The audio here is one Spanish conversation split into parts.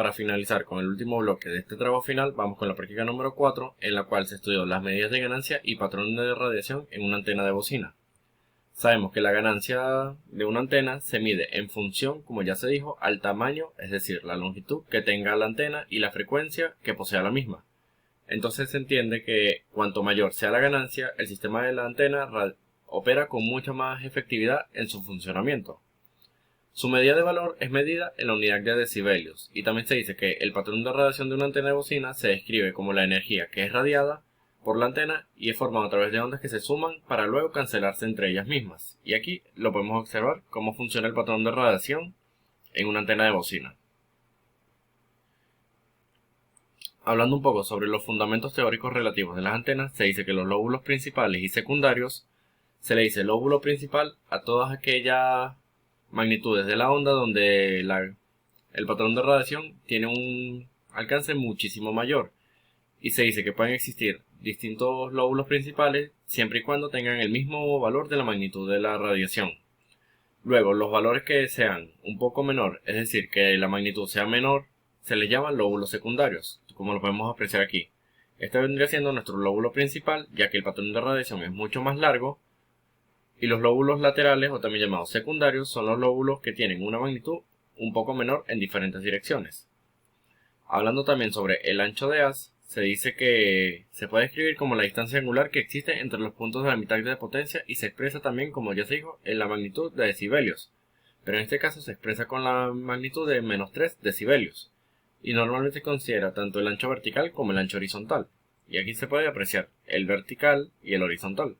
para finalizar con el último bloque de este trabajo final, vamos con la práctica número 4, en la cual se estudió las medidas de ganancia y patrón de radiación en una antena de bocina. Sabemos que la ganancia de una antena se mide en función, como ya se dijo, al tamaño, es decir, la longitud que tenga la antena y la frecuencia que posea la misma. Entonces se entiende que cuanto mayor sea la ganancia, el sistema de la antena opera con mucha más efectividad en su funcionamiento. Su medida de valor es medida en la unidad de decibelios, y también se dice que el patrón de radiación de una antena de bocina se describe como la energía que es radiada por la antena y es formada a través de ondas que se suman para luego cancelarse entre ellas mismas. Y aquí lo podemos observar cómo funciona el patrón de radiación en una antena de bocina. Hablando un poco sobre los fundamentos teóricos relativos de las antenas, se dice que los lóbulos principales y secundarios, se le dice lóbulo principal a todas aquellas magnitudes de la onda donde el patrón de radiación tiene un alcance muchísimo mayor, y se dice que pueden existir distintos lóbulos principales siempre y cuando tengan el mismo valor de la magnitud de la radiación. Luego, los valores que sean un poco menor, es decir, que la magnitud sea menor, se les llaman lóbulos secundarios, como lo podemos apreciar aquí. Este vendría siendo nuestro lóbulo principal, ya que el patrón de radiación es mucho más largo, y los lóbulos laterales, o también llamados secundarios, son los lóbulos que tienen una magnitud un poco menor en diferentes direcciones. Hablando también sobre el ancho de haz, se dice que se puede escribir como la distancia angular que existe entre los puntos de la mitad de potencia y se expresa también, como ya se dijo, en la magnitud de decibelios, pero en este caso se expresa con la magnitud de menos 3 decibelios, y normalmente se considera tanto el ancho vertical como el ancho horizontal, y aquí se puede apreciar el vertical y el horizontal.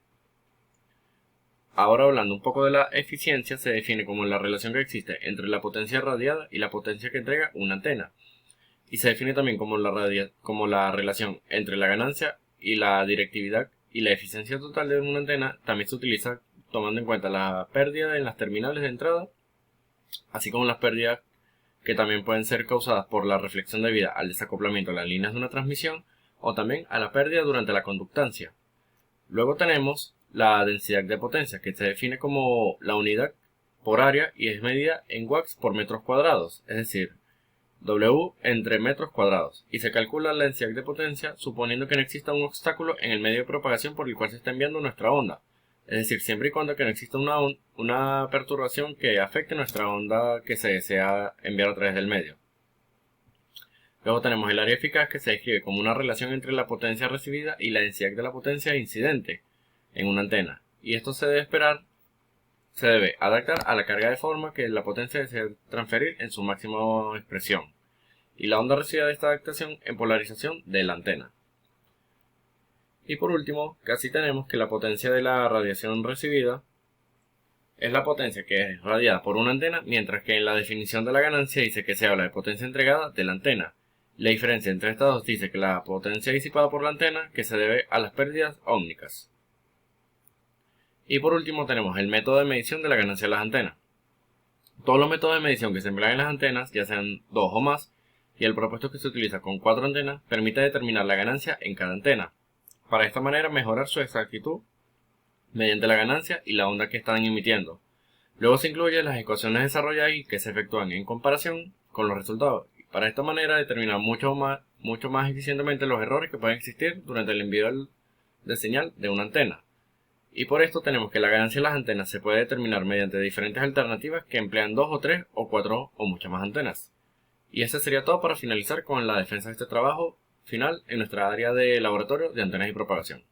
Ahora, hablando un poco de la eficiencia, se define como la relación que existe entre la potencia radiada y la potencia que entrega una antena, y se define también como la relación entre la ganancia y la directividad y la eficiencia total de una antena. También se utiliza tomando en cuenta la pérdida en las terminales de entrada, así como las pérdidas que también pueden ser causadas por la reflexión debida al desacoplamiento de las líneas de una transmisión o también a la pérdida durante la conductancia. Luego tenemos la densidad de potencia, que se define como la unidad por área y es medida en watts por metros cuadrados, es decir, W entre metros cuadrados, y se calcula la densidad de potencia suponiendo que no exista un obstáculo en el medio de propagación por el cual se está enviando nuestra onda, es decir, siempre y cuando que no exista una perturbación que afecte nuestra onda que se desea enviar a través del medio. Luego tenemos el área eficaz, que se describe como una relación entre la potencia recibida y la densidad de la potencia incidente en una antena, y esto se debe adaptar a la carga de forma que la potencia desea transferir en su máxima expresión, y la onda recibida de esta adaptación en polarización de la antena. Y por último, casi tenemos que la potencia de la radiación recibida es la potencia que es radiada por una antena, mientras que en la definición de la ganancia dice que se habla de potencia entregada de la antena. La diferencia entre estas dos dice que la potencia disipada por la antena que se debe a las pérdidas ómnicas. Y por último tenemos el método de medición de la ganancia de las antenas. Todos los métodos de medición que se emplean en las antenas, ya sean 2 o más, y el propuesto que se utiliza con 4 antenas, permite determinar la ganancia en cada antena. Para esta manera mejorar su exactitud mediante la ganancia y la onda que están emitiendo. Luego se incluyen las ecuaciones desarrolladas y que se efectúan en comparación con los resultados. Y para esta manera determinar mucho más eficientemente los errores que pueden existir durante el envío de señal de una antena. Y por esto tenemos que la ganancia de las antenas se puede determinar mediante diferentes alternativas que emplean 2 o 3 o 4 o muchas más antenas. Y eso sería todo para finalizar con la defensa de este trabajo final en nuestra área de laboratorio de antenas y propagación.